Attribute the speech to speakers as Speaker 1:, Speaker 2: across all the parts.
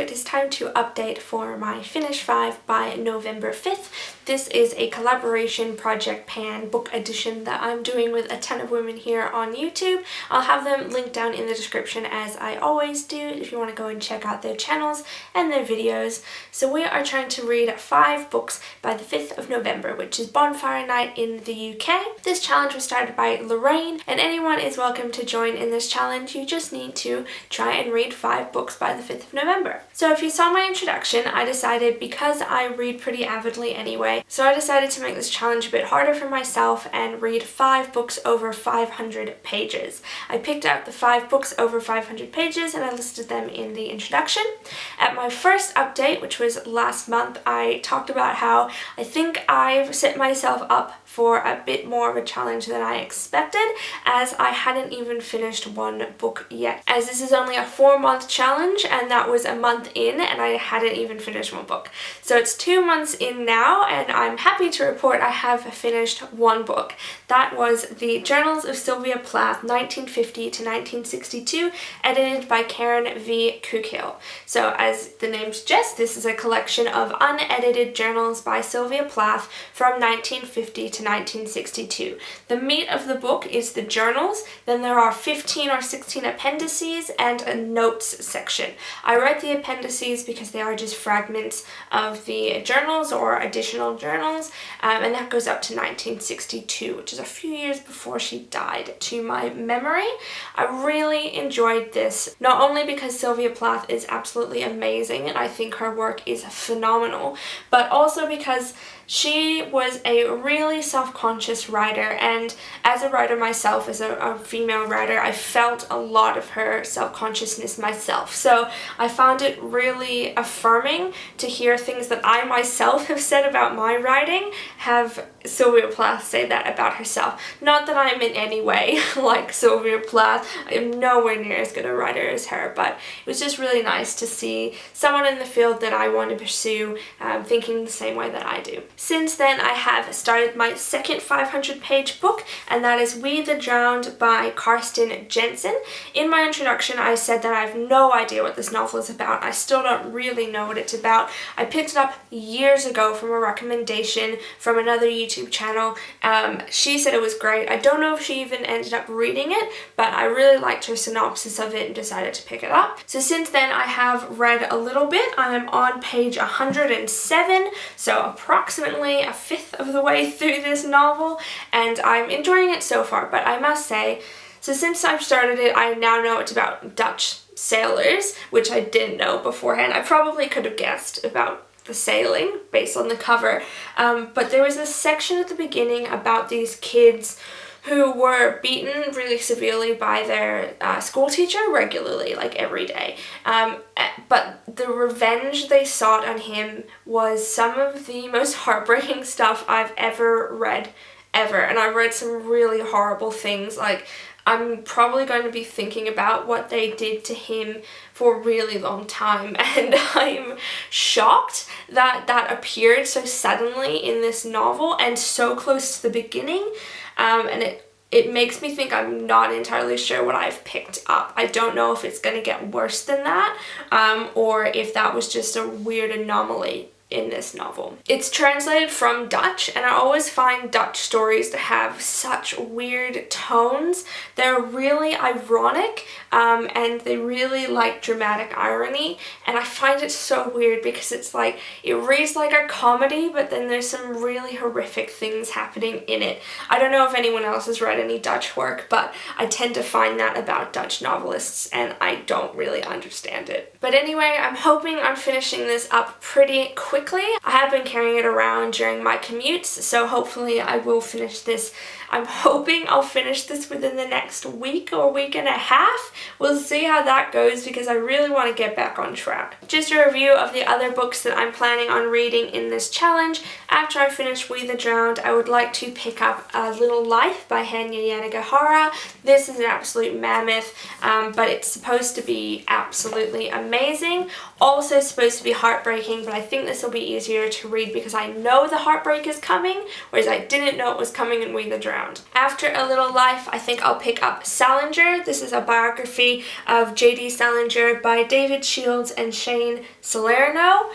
Speaker 1: it is time to update for my Finish 5 by November 5th. This is a collaboration Project Pan book edition that I'm doing with a ton of women here on YouTube. I'll have them linked down in the description as I always do if you want to go and check out their channels and their videos. So we are trying to read 5 books by the 5th of November, which is Bonfire Night in the UK. This challenge was started by Lorraine, and anyone is welcome to join in this challenge. You just need to try and read 5 books by the 5th of November. So if you saw my introduction, I decided, because I read pretty avidly anyway, so I decided to make this challenge a bit harder for myself and read 5 books over 500 pages. I picked out the 5 books over 500 pages and I listed them in the introduction. At my first update, which was last month, I talked about how I think I've set myself up for a bit more of a challenge than I expected, as I hadn't even finished one book yet. As this is only a 4-month challenge and that was a month in and I hadn't even finished one book. So it's 2 months in now and I'm happy to report I have finished one book. That was The Journals of Sylvia Plath, 1950 to 1962, edited by Karen V. Kukil. So as the name suggests, this is a collection of unedited journals by Sylvia Plath from 1950 to 1962. The meat of the book is the journals, then there are 15 or 16 appendices and a notes section. I read the appendices because they are just fragments of the journals or additional journals, and that goes up to 1962, which is a few years before she died to my memory. I really enjoyed this, not only because Sylvia Plath is absolutely amazing and I think her work is phenomenal, but also because she was a really self-conscious writer, and as a writer myself, as a female writer, I felt a lot of her self-consciousness myself. So I found it really affirming to hear things that I myself have said about my writing, have Sylvia Plath say that about herself. Not that I'm in any way like Sylvia Plath, I am nowhere near as good a writer as her, but it was just really nice to see someone in the field that I want to pursue thinking the same way that I do. Since then, I have started my second 500-page book, and that is We the Drowned by Carsten Jensen. In my introduction, I said that I have no idea what this novel is about. I still don't really know what it's about. I picked it up years ago from a recommendation from another YouTube channel. She said it was great. I don't know if she even ended up reading it, but I really liked her synopsis of it and decided to pick it up. So since then, I have read a little bit. I am on page 107, so approximately a fifth of the way through this novel, and I'm enjoying it so far. But I must say, so since I've started it, I now know it's about Dutch sailors, which I didn't know beforehand. I probably could have guessed about the sailing based on the cover, but there was a section at the beginning about these kids who were beaten really severely by their school teacher regularly, like every day. But the revenge they sought on him was some of the most heartbreaking stuff I've ever read, ever. And I've read some really horrible things. Like, I'm probably going to be thinking about what they did to him for a really long time, and I'm shocked that that appeared so suddenly in this novel and so close to the beginning, and it makes me think I'm not entirely sure what I've picked up. I don't know if it's going to get worse than that, or if that was just a weird anomaly in this novel. It's translated from Dutch, and I always find Dutch stories to have such weird tones. They're really ironic, and they really like dramatic irony, and I find it so weird because it's like, it reads like a comedy, but then there's some really horrific things happening in it. I don't know if anyone else has read any Dutch work, but I tend to find that about Dutch novelists, and I don't really understand it. But anyway, I'm hoping I'm finishing this up pretty quickly. I have been carrying it around during my commutes, so hopefully I will finish this. I'm hoping I'll finish this within the next week or week and a half. We'll see how that goes because I really want to get back on track. Just a review of the other books that I'm planning on reading in this challenge. After I finish We the Drowned, I would like to pick up A Little Life by Hanya Yanagihara. This is an absolute mammoth, but it's supposed to be absolutely amazing. Also supposed to be heartbreaking, but I think this will be easier to read because I know the heartbreak is coming, whereas I didn't know it was coming in We the Drowned. After A Little Life, I think I'll pick up Salinger. This is a biography of J.D. Salinger by David Shields and Shane Salerno.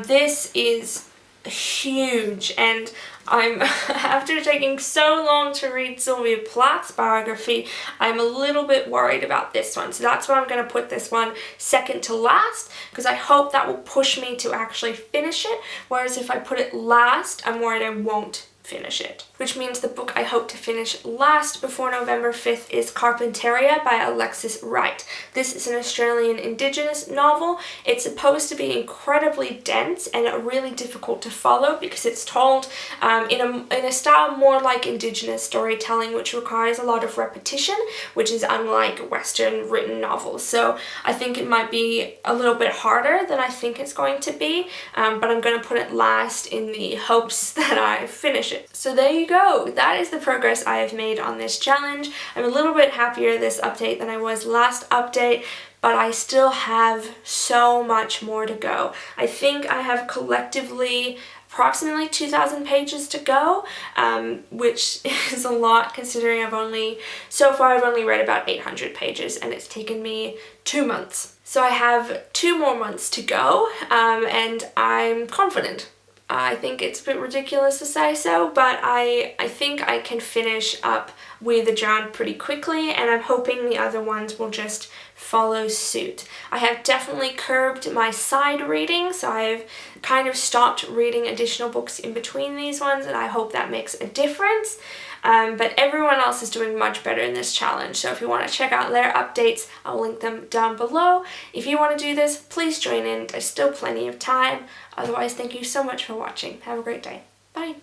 Speaker 1: This is huge, and I'm after taking so long to read Sylvia Plath's biography, I'm a little bit worried about this one. So that's why I'm going to put this one second to last, because I hope that will push me to actually finish it. Whereas if I put it last, I'm worried I won't finish it. Which means the book I hope to finish last before November 5th is Carpinteria by Alexis Wright. This is an Australian Indigenous novel. It's supposed to be incredibly dense and really difficult to follow because it's told in a style more like Indigenous storytelling, which requires a lot of repetition, which is unlike Western written novels. So I think it might be a little bit harder than I think it's going to be, but I'm going to put it last in the hopes that I finish it. So there you go. That is the progress I have made on this challenge. I'm a little bit happier this update than I was last update, but I still have so much more to go. I think I have collectively approximately 2,000 pages to go, which is a lot considering so far I've only read about 800 pages and it's taken me 2 months. So I have 2 more months to go, and I'm confident. I think it's a bit ridiculous to say so, but I think I can finish up We the Drowned pretty quickly, and I'm hoping the other ones will just follow suit. I have definitely curbed my side reading, so I've kind of stopped reading additional books in between these ones, and I hope that makes a difference. But everyone else is doing much better in this challenge, so if you want to check out their updates, I'll link them down below. If you want to do this, please join in. There's still plenty of time. Otherwise, thank you so much for watching. Have a great day. Bye!